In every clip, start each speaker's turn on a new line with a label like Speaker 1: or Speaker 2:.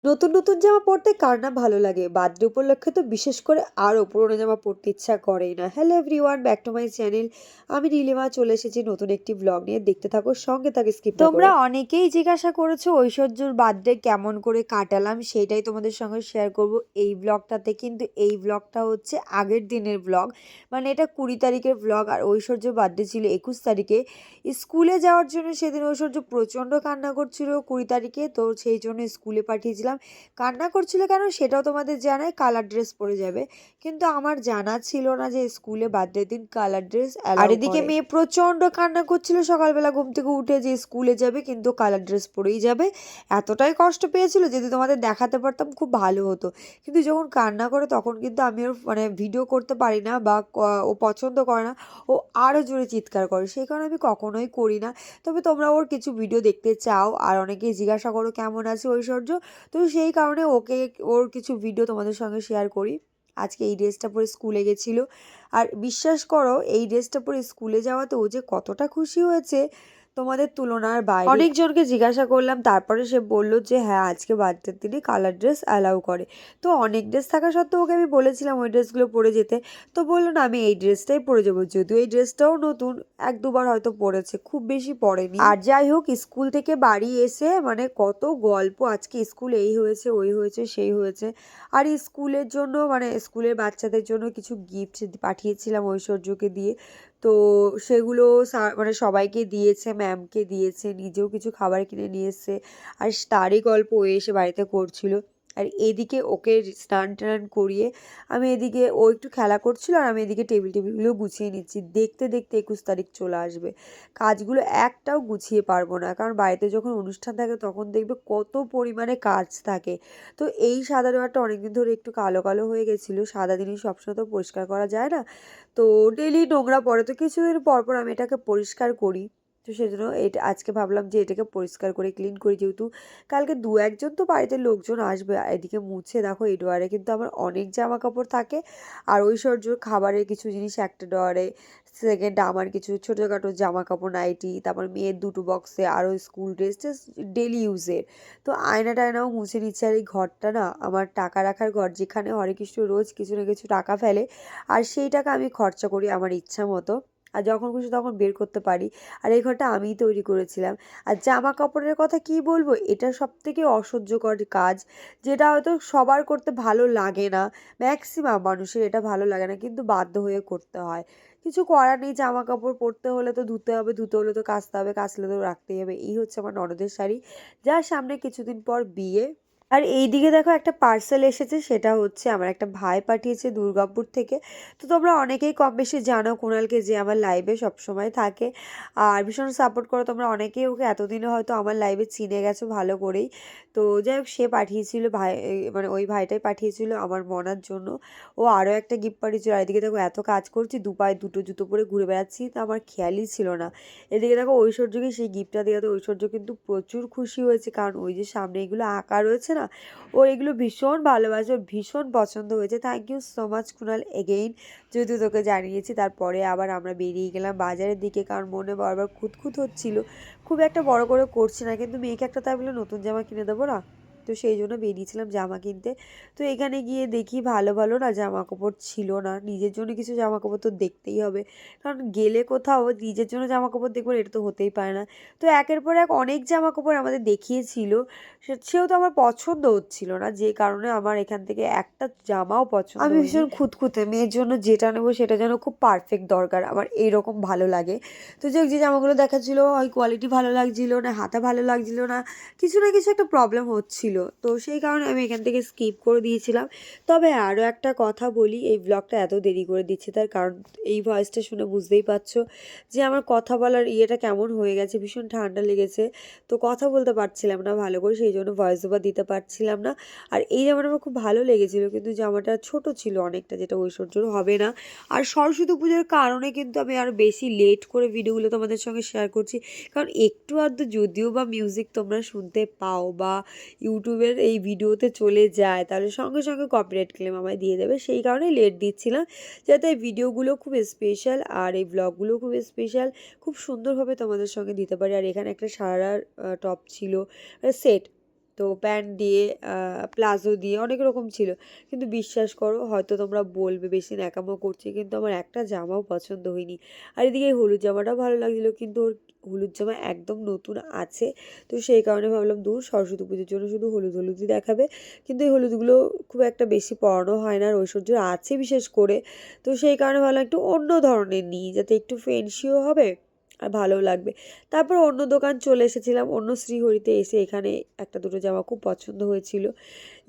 Speaker 1: নতুন নতুন জামা পরতে কার না ভালো লাগে? বার্থডে উপলক্ষে তো বিশেষ করে আরো পুরোনো জামা পরতে ইচ্ছা করেই না। Hello everyone, back to my channel. আমি নীলিমা চলে এসেছি নতুন একটি ব্লগ নিয়ে। দেখতে থাকো, সঙ্গে থাকে, স্কিপ না করে। তোমরা অনেকেই জিজ্ঞাসা করেছো ঐশ্বর্যর বার্থডে কেমন করে কাটালাম, সেটাই তোমাদের সঙ্গে শেয়ার করব এই ব্লগটাতে। কিন্তু এই ব্লগটা হচ্ছে আগের দিনের ব্লগ, মানে এটা 20 তারিখের ব্লগ। আর ঐশ্বর্যর বার্থডে ছিল 21 তারিখে। স্কুলে যাওয়ার জন্য সেদিন ঐশ্বর্য প্রচণ্ড কান্না করছিল 20 তারিখে, তো সেই জন্য স্কুলে পাঠিয়েছিলাম। কান্না করছিল কেন সেটাও তোমাদের জানাই, কালার ড্রেস পরে যাবে। কিন্তু আমার জানা ছিল না যে স্কুলে বার্থডে দিন কালার ড্রেস অ্যালাউ করে। আর এদিকে মেয়ে প্রচণ্ড কান্না করছিল সকালবেলা ঘুম থেকে উঠে যে স্কুলে যাবে, কিন্তু কালার ড্রেস পরেই যাবে। এতটাই কষ্ট পেয়েছিল, যদি তোমাদের দেখাতে পারতাম খুব ভালো হতো। কিন্তু যখন কান্না করে তখন কিন্তু আমি ওর মানে ভিডিও করতে পারি না, বা ও পছন্দ করে না। ও আরও জোরে চিৎকার করে, সেই কারণে আমি কখনোই করি না। তবে তোমরা ওর কিছু ভিডিও দেখতে চাও, আর অনেকেই জিজ্ঞাসা করো কেমন আছে ঐশ্বর্য, তো সেই কারণে ওর কিছু ভিডিও তোমাদের সঙ্গে শেয়ার করি। আজকে এই ড্রেসটা পরে স্কুলে গেছিলো, আর বিশ্বাস করো এই ড্রেসটা পরে স্কুলে যাওয়াতে ও যে কতটা খুশি হয়েছে তোমাদের তুলনার বাইরে। অনেকজনকে জিজ্ঞাসা করলাম, তারপরে সে বলল যে হ্যাঁ আজকে বার্থডের দিনে কালার ড্রেস অ্যালাউ করে। তো অনেক ড্রেস থাকা সত্ত্বেও ওকে আমি বলেছিলাম ওই ড্রেসগুলো পরে যেতে, তো বললো না আমি এই ড্রেসটাই পরে যাবো। যদিও এই ড্রেসটাও নতুন, এক দুবার হয়তো পরেছে, খুব বেশি পরেনি। আর যাই হোক, স্কুল থেকে বাড়ি এসে মানে কত গল্প, আজকে স্কুলে এই হয়েছে ওই হয়েছে সেই হয়েছে। আর স্কুলের জন্য মানে স্কুলের বাচ্চাদের জন্য কিছু গিফট পাঠিয়েছিলাম ঐশ্বর্যকে দিয়ে। তো সেগুলো মানে সবাইকে দিয়েছে, ম্যামকে দিয়েছে, নিজেও কিছু খাবার কিনে নিয়ে এসছে। আর তারই গল্প ও এসে বাড়িতে করছিল। আর এদিকে ওকে স্নান টান করিয়ে আমি এদিকে, ও একটু খেলা করছিল আর আমি এদিকে টেবিলগুলো গুছিয়ে নিচ্ছি। দেখতে দেখতে 21 তারিখ চলে আসবে, কাজগুলো একটাও গুছিয়ে পারবো না, কারণ বাড়িতে যখন অনুষ্ঠান থাকে তখন দেখবে কত পরিমাণে কাজ থাকে। তো এই সাদা দেওয়াটা অনেকদিন ধরে একটু কালো কালো হয়ে গেছিলো, সাদা জিনিস সবসময় তো পরিষ্কার করা যায় না। তো ডেলি নোংরা পড়ে, তো কিছুদিন পর পর আমি এটাকে পরিষ্কার করি। তো সেজন্য এটা আজকে ভাবলাম যে এটাকে পরিষ্কার করে ক্লিন করি, যেহেতু কালকে দু একজন তো বাড়িতে লোকজন আসবে। এদিকে মুছে দেখো এই ডোয়ারে কিন্তু আমার অনেক জামা কাপড় থাকে, আর ঐশ্বর্যর খাবারের কিছু জিনিস একটা ডোয়ারে, সেকেন্ড আমার কিছু ছোটোখাটো জামা কাপড়, নাইটি, তারপর মেয়ের দুটো বক্সে আরও স্কুল ড্রেস, জাস্ট ডেলি ইউজের। তো আয়না টায়নাও মুছে নিচ্ছে। আর এই ঘরটা না আমার টাকা রাখার ঘর, যেখানে হরেকৃষ্ণ রোজ কিছু না কিছু টাকা ফেলে, আর সেই টাকা আমি খরচা করি আমার ইচ্ছা মতো, আর যখন খুশি তখন বের করতে পারি। আর এই ঘরটা আমিই তৈরি করেছিলাম। আর জামা কাপড়ের কথা কি বলবো, এটা সবথেকে অসহ্যকর কাজ, যেটা হয়তো সবার করতে ভালো লাগে না, ম্যাক্সিমাম মানুষের এটা ভালো লাগে না, কিন্তু বাধ্য হয়ে করতে হয়। কিছু করার নেই, জামা কাপড় পরতে হলে তো ধুতে হবে, ধুতে হলে তো কাচতে হবে, কাচলে তো রাখতেই হবে। এই হচ্ছে আমার ননদের শাড়ি, যার সামনে কিছুদিন পর বিয়ে। আর এইদিকে দেখো একটা পার্সেল এসেছে, সেটা হচ্ছে আমার একটা ভাই পাঠিয়েছে দুর্গাপুর থেকে। তো তোমরা অনেকেই কম বেশি জানো কুণালকে, যে আমার লাইভে সবসময় থাকে আর ভীষণ সাপোর্ট করো। তোমরা অনেকেই ওকে এতদিনে হয়তো আমার লাইভে চিনে গেছো ভালো করেই। তো যাই হোক, সে পাঠিয়েছিল ভাই, মানে ওই ভাইটাই পাঠিয়েছিল আমার মনার জন্য। ও আরও একটা গিফট পাঠিয়েছিল। আর এদিকে দেখো এত কাজ করছি, দু পায়ে দুটো জুতো পরে ঘুরে বেড়াচ্ছি, তো আমার খেয়ালই ছিল না। এদিকে দেখো ঐশ্বর্যকে সেই গিফটটা দেওয়াতে ঐশ্বর্য কিন্তু প্রচুর খুশি হয়েছে, কারণ ওই যে সামনে এগুলো আঁকা রয়েছে না, ওর এগুলো ভীষণ ভালোবাসে, ওর ভীষণ পছন্দ হয়েছে। Thank you so much Kunal again, যেহেতু তোকে জানিয়েছি। তারপরে আবার আমরা বেরিয়ে গেলাম বাজারের দিকে, কারণ মনে বারবার খুঁতখুত হচ্ছিল। খুব একটা বড় করে করছি না, কিন্তু মেয়েকে একটা তাই বলে নতুন জামা কিনে দেবো না, তো সেই জন্য বেরিয়েছিলাম জামা কিনতে। তো এখানে গিয়ে দেখি ভালো ভালো না জামা কাপড় ছিল না, নিজের জন্য কিছু জামা কাপড় তো দেখতেই হবে, কারণ গেলে কোথাও নিজের জন্য জামা কাপড় দেখবো এটা তো হতেই পারে না। তো একের পর এক অনেক জামা কাপড় আমাদের দেখিয়েছিল, সেও তো আমার পছন্দ হচ্ছিল না, যে কারণে আমার এখান থেকে একটা জামাও পছন্দ হয়নি। আমি ভীষণ খুঁতখুঁতে, মেয়ের জন্য যেটা নেবো সেটা যেন খুব পারফেক্ট দরকার, আমার এইরকম ভালো লাগে। তো যে জামাগুলো দেখাচ্ছিলো ওই কোয়ালিটি ভালো লাগছিলো না, হাতা ভালো লাগছিলো না, কিছু না কিছু একটা প্রবলেম হচ্ছিল, তো সেই কারণে আমি এখান থেকে স্কিপ করে দিয়েছিলাম। তবে আরও একটা কথা বলি, এই ব্লগটা এত দেরি করে দিচ্ছি তার কারণ এই ভয়েসটা শুনে বুঝতেই পারছো যে আমার কথা বলার ইয়েটা কেমন হয়ে গেছে, ভীষণ ঠান্ডা লেগেছে, তো কথা বলতে পারছিলাম না ভালো করে, সেই জন্য ভয়েস ওভার দিতে পারছিলাম না। আর এই জামাটা আমার খুব ভালো লেগেছিলো, কিন্তু জামাটা ছোট ছিল অনেকটা, যেটা ঐশ্বর্যর হবে না। আর সরস্বতী পুজোর কারণে কিন্তু আমি আরও বেশি লেট করে ভিডিওগুলো তোমাদের সঙ্গে শেয়ার করছি, কারণ একটু আধটু যদিও বা মিউজিক তোমরা শুনতে পাও বা ইউটিউবের এই ভিডিওতে চলে যায়, তাহলে সঙ্গে সঙ্গে কপিরাইট ক্লেম আমায় দিয়ে দেবে, সেই কারণে লেট দিচ্ছিলাম, যাতে এই ভিডিওগুলো খুব স্পেশাল আর এই ব্লগগুলো খুব স্পেশাল, খুব সুন্দরভাবে তোমাদের সঙ্গে দিতে পারি। আর এখানে একটা সারার টপ ছিল, সেট, তো প্যান্ট দিয়ে প্লাজো দিয়ে অনেক রকম ছিল। কিন্তু বিশ্বাস করো, হয়তো তোমরা বলবে বেশি ন্যাকামো করছি, কিন্তু আমার একটা জামাও পছন্দ হয়নি। আর এদিকে এই হলুদ জামাটাও ভালো লাগছিলো, কিন্তু ওর হলুদ জামা একদম নতুন আছে। তো সেই কারণে ভাবলাম দূর, সরস্বতী পুজোর জন্য শুধু হলুদ হলুদই দেখাবে, কিন্তু এই হলুদগুলো খুব একটা বেশি পরানো হয় না, আর ঐশ্বর্য আছে বিশেষ করে। তো সেই কারণে ভাবলাম একটু অন্য ধরনের নিই, যাতে একটু ফ্যান্সিও হবে আর ভালোও লাগবে। তারপর অন্য দোকান চলে এসেছিলাম, অন্য শ্রীহরিতে এসে এখানে একটা দুটো জামা খুব পছন্দ হয়েছিল,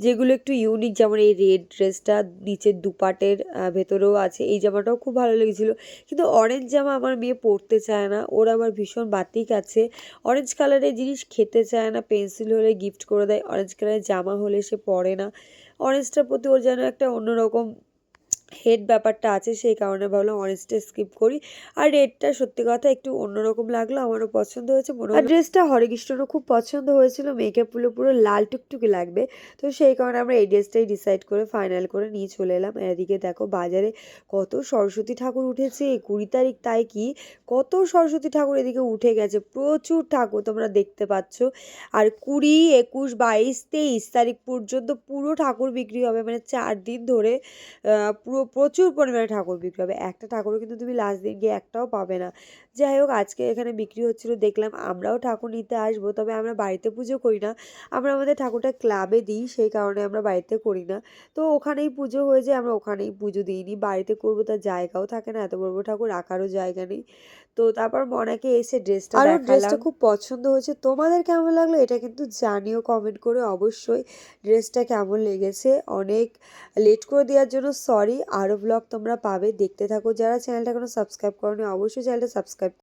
Speaker 1: যেগুলো একটু ইউনিক। যেমন এই রেড ড্রেসটা নিচের দুপাটের ভেতরেও আছে, এই জামাটাও খুব ভালো লেগেছিলো। কিন্তু অরেঞ্জ জামা আমার মেয়ে পরতে চায় না, ওর আবার ভীষণ বাতিক আছে, অরেঞ্জ কালারের জিনিস খেতে চায় না। পেন্সিল হলে গিফট করে দেয়, অরেঞ্জ কালারের জামা হলে সে পরে না। অরেঞ্জটার প্রতি ওর যেন একটা অন্যরকম হেড ব্যাপারটা আছে, সেই কারণে ভাবলাম অরেঞ্জটা স্কিপ করি। আর রেডটা সত্যি কথা একটু অন্যরকম লাগলো, আমারও পছন্দ হয়েছে। আর ড্রেসটা হরেকৃষ্ণরও খুব পছন্দ হয়েছিল, মেয়েকে পুরো পুরো লাল টুকটুকে লাগবে। তো সেই কারণে আমরা এই ড্রেসটাই ডিসাইড করে ফাইনাল করে নিয়ে চলে এলাম। এদিকে দেখো বাজারে কত সরস্বতী ঠাকুর উঠেছে, 20 তারিখ তাই কি কত সরস্বতী ঠাকুর এদিকে উঠে গেছে, প্রচুর ঠাকুর তোমরা দেখতে পাচ্ছ। আর 20, 21, 22, 23 তারিখ পর্যন্ত পুরো ঠাকুর বিক্রি হবে, মানে 4 দিন ধরে পুরো প্রচুর পরিমাণে ঠাকুর বিক্রি হবে। একটা ঠাকুরও কিন্তু তুমি লাস্ট দিন গিয়ে একটাও পাবে না। যাই হোক, আজকে এখানে বিক্রি হচ্ছিল দেখলাম, আমরাও ঠাকুর নিতে আসবো, তবে আমরা বাড়িতে পুজো করি না, আমরা আমাদের ঠাকুরটা ক্লাবে দিই, সেই কারণে আমরা বাড়িতে করি না। তো ওখানেই পুজো হয়ে যায়, আমরা ওখানেই পুজো দিইনি, বাড়িতে করবো তার জায়গাও থাকে না, এত বড় বড় ঠাকুর রাখারও জায়গা নেই। তো তারপর মনাকে এসে ড্রেসটা দেখালাম, ড্রেসটা খুব পছন্দ হয়েছে। তোমাদের কেমন লাগলো এটা কিন্তু জানিও কমেন্ট করে অবশ্যই, ড্রেসটা কেমন লেগেছে। অনেক লেট করে দেওয়ার জন্য সরি, আরও ব্লগ তোমরা পাবে, দেখতে থাকো। যারা চ্যানেলটা এখনো সাবস্ক্রাইব করোনি অবশ্যই চ্যানেলটা সাবস্ক্রাইব